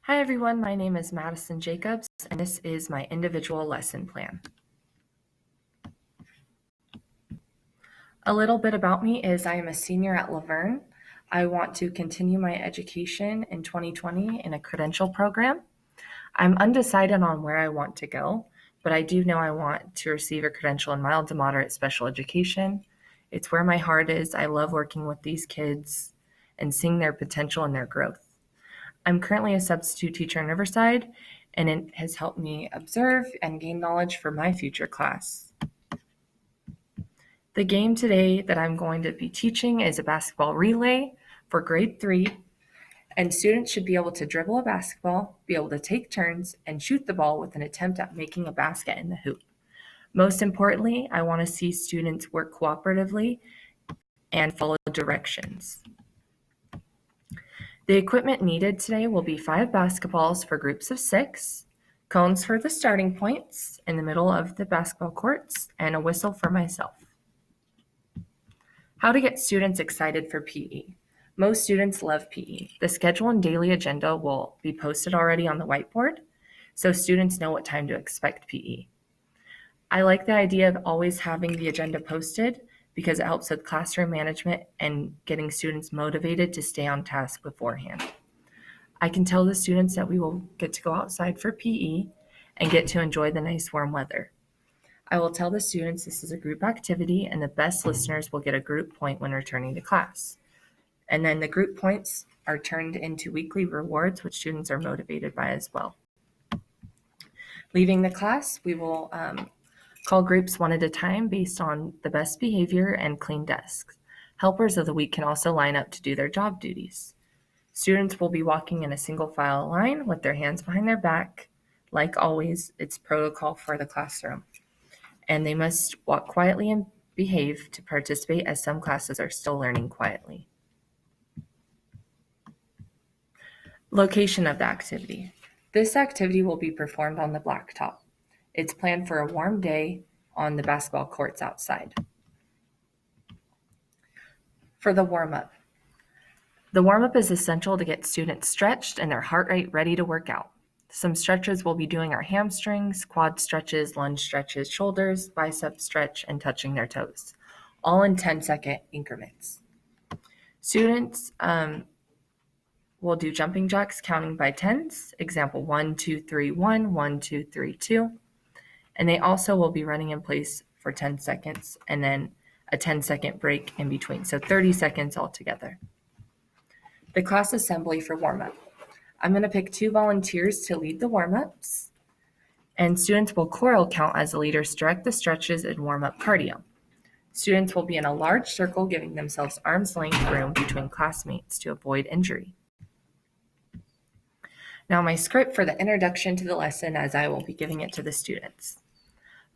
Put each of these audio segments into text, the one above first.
Hi everyone, my name is Madison Jacobs, and this is my individual lesson plan. A little bit about me is I am a senior at Laverne. I want to continue my education in 2020 in a credential program. I'm undecided on where I want to go, but I do know I want to receive a credential in mild to moderate special education. It's where my heart is. I love working with these kids and seeing their potential and their growth. I'm currently a substitute teacher in Riverside, and it has helped me observe and gain knowledge for my future class. The game today that I'm going to be teaching is a basketball relay for grade 3, and students should be able to dribble a basketball, be able to take turns, and shoot the ball with an attempt at making a basket in the hoop. Most importantly, I want to see students work cooperatively and follow directions. The equipment needed today will be 5 basketballs for groups of 6, cones for the starting points in the middle of the basketball courts, and a whistle for myself. How to get students excited for PE. Most students love PE. The schedule and daily agenda will be posted already on the whiteboard, so students know what time to expect PE. I like the idea of always having the agenda posted because it helps with classroom management and getting students motivated to stay on task beforehand. I can tell the students that we will get to go outside for PE and get to enjoy the nice warm weather. I will tell the students this is a group activity and the best listeners will get a group point when returning to class. And then the group points are turned into weekly rewards, which students are motivated by as well. Leaving the class, we will call groups one at a time based on the best behavior and clean desks. Helpers of the week can also line up to do their job duties. Students will be walking in a single file line with their hands behind their back. Like always, it's protocol for the classroom. And they must walk quietly and behave to participate, as some classes are still learning quietly. Location of the activity. This activity will be performed on the blacktop. It's planned for a warm day on the basketball courts outside. For the warm-up. The warm-up is essential to get students stretched and their heart rate ready to work out. Some stretches will be doing our hamstrings, quad stretches, lunge stretches, shoulders, bicep stretch, and touching their toes, all in 10-second increments. Students will do jumping jacks counting by tens, example 1, 2, 3, 1, 1, 2, 3, 2. And they also will be running in place for 10 seconds and then a 10-second break in between, so 30 seconds altogether. The class assembly for warm-up. I'm going to pick 2 volunteers to lead the warm-ups, and students will choral count as the leaders direct the stretches and warm-up cardio. Students will be in a large circle, giving themselves arm's length room between classmates to avoid injury. Now my script for the introduction to the lesson, as I will be giving it to the students.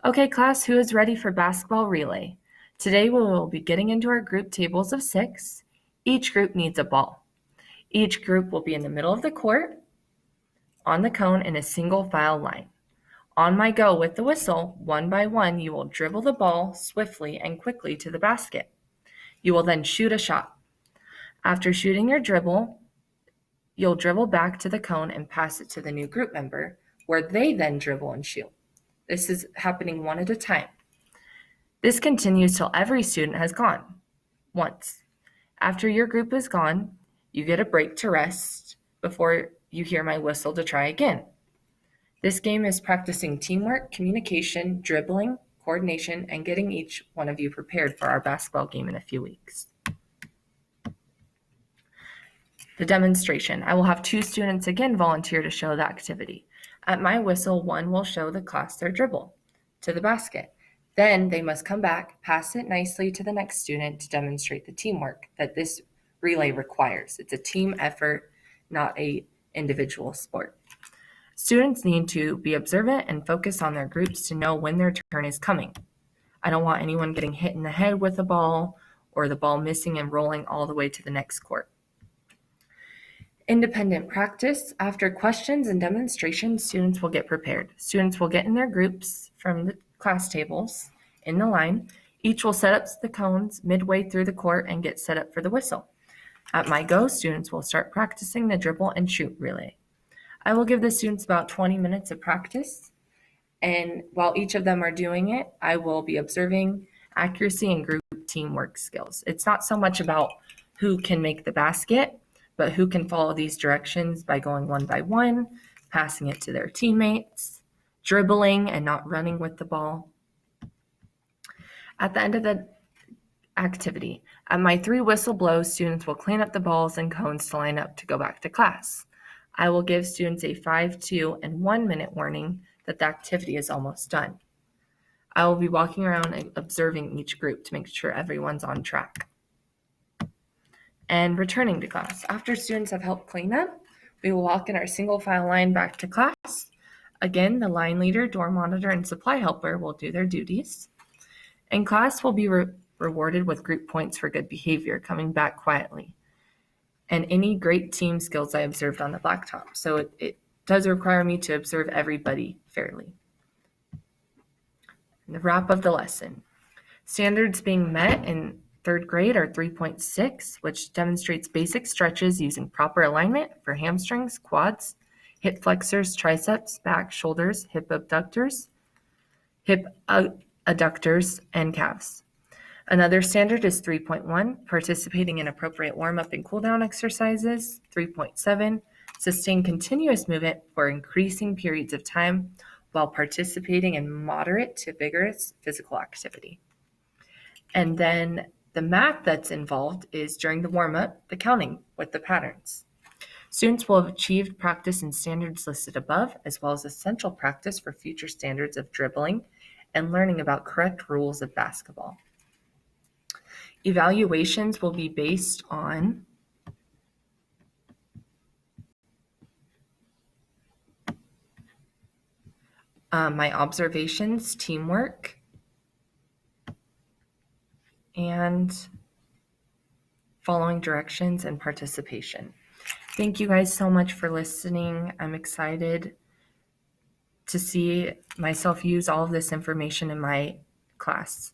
Okay, class, who is ready for basketball relay? Today we will be getting into our group tables of 6. Each group needs a ball. Each group will be in the middle of the court, on the cone in a single file line. On my go with the whistle, one by one, you will dribble the ball swiftly and quickly to the basket. You will then shoot a shot. After shooting your dribble, you'll dribble back to the cone and pass it to the new group member, where they then dribble and shoot. This is happening one at a time. This continues till every student has gone once. After your group is gone, you get a break to rest before you hear my whistle to try again. This game is practicing teamwork, communication, dribbling, coordination, and getting each one of you prepared for our basketball game in a few weeks. The demonstration. I will have 2 students again volunteer to show the activity. At my whistle, one will show the class their dribble to the basket. Then they must come back, pass it nicely to the next student to demonstrate the teamwork that this relay requires. It's a team effort, not an individual sport. Students need to be observant and focus on their groups to know when their turn is coming. I don't want anyone getting hit in the head with a ball or the ball missing and rolling all the way to the next court. Independent practice. After questions and demonstrations, students will get prepared. Students will get in their groups from the class tables in the line. Each will set up the cones midway through the court and get set up for the whistle. At my go, students will start practicing the dribble and shoot relay. I will give the students about 20 minutes of practice, and while each of them are doing it, I will be observing accuracy and group teamwork skills. It's not so much about who can make the basket, but who can follow these directions by going one by one, passing it to their teammates, dribbling and not running with the ball. At the end of the activity, at my 3 whistle blows, students will clean up the balls and cones to line up to go back to class. I will give students a 5, 2, and 1 minute warning that the activity is almost done. I will be walking around and observing each group to make sure everyone's on track. And returning to class. After students have helped clean up, we will walk in our single file line back to class. Again, the line leader, door monitor, and supply helper will do their duties. And class will be rewarded with group points for good behavior, coming back quietly, and any great team skills I observed on the blacktop. So it does require me to observe everybody fairly. And the wrap of the lesson. Standards being met in 3rd grade are 3.6, which demonstrates basic stretches using proper alignment for hamstrings, quads, hip flexors, triceps, back, shoulders, hip abductors, and calves. Another standard is 3.1, participating in appropriate warm-up and cool-down exercises. 3.7, sustain continuous movement for increasing periods of time while participating in moderate to vigorous physical activity. And then the math that's involved is during the warm-up, the counting with the patterns. Students will have achieved practice in standards listed above, as well as essential practice for future standards of dribbling and learning about correct rules of basketball. Evaluations will be based on my observations, teamwork, and following directions and participation. Thank you guys so much for listening. I'm excited to see myself use all of this information in my class.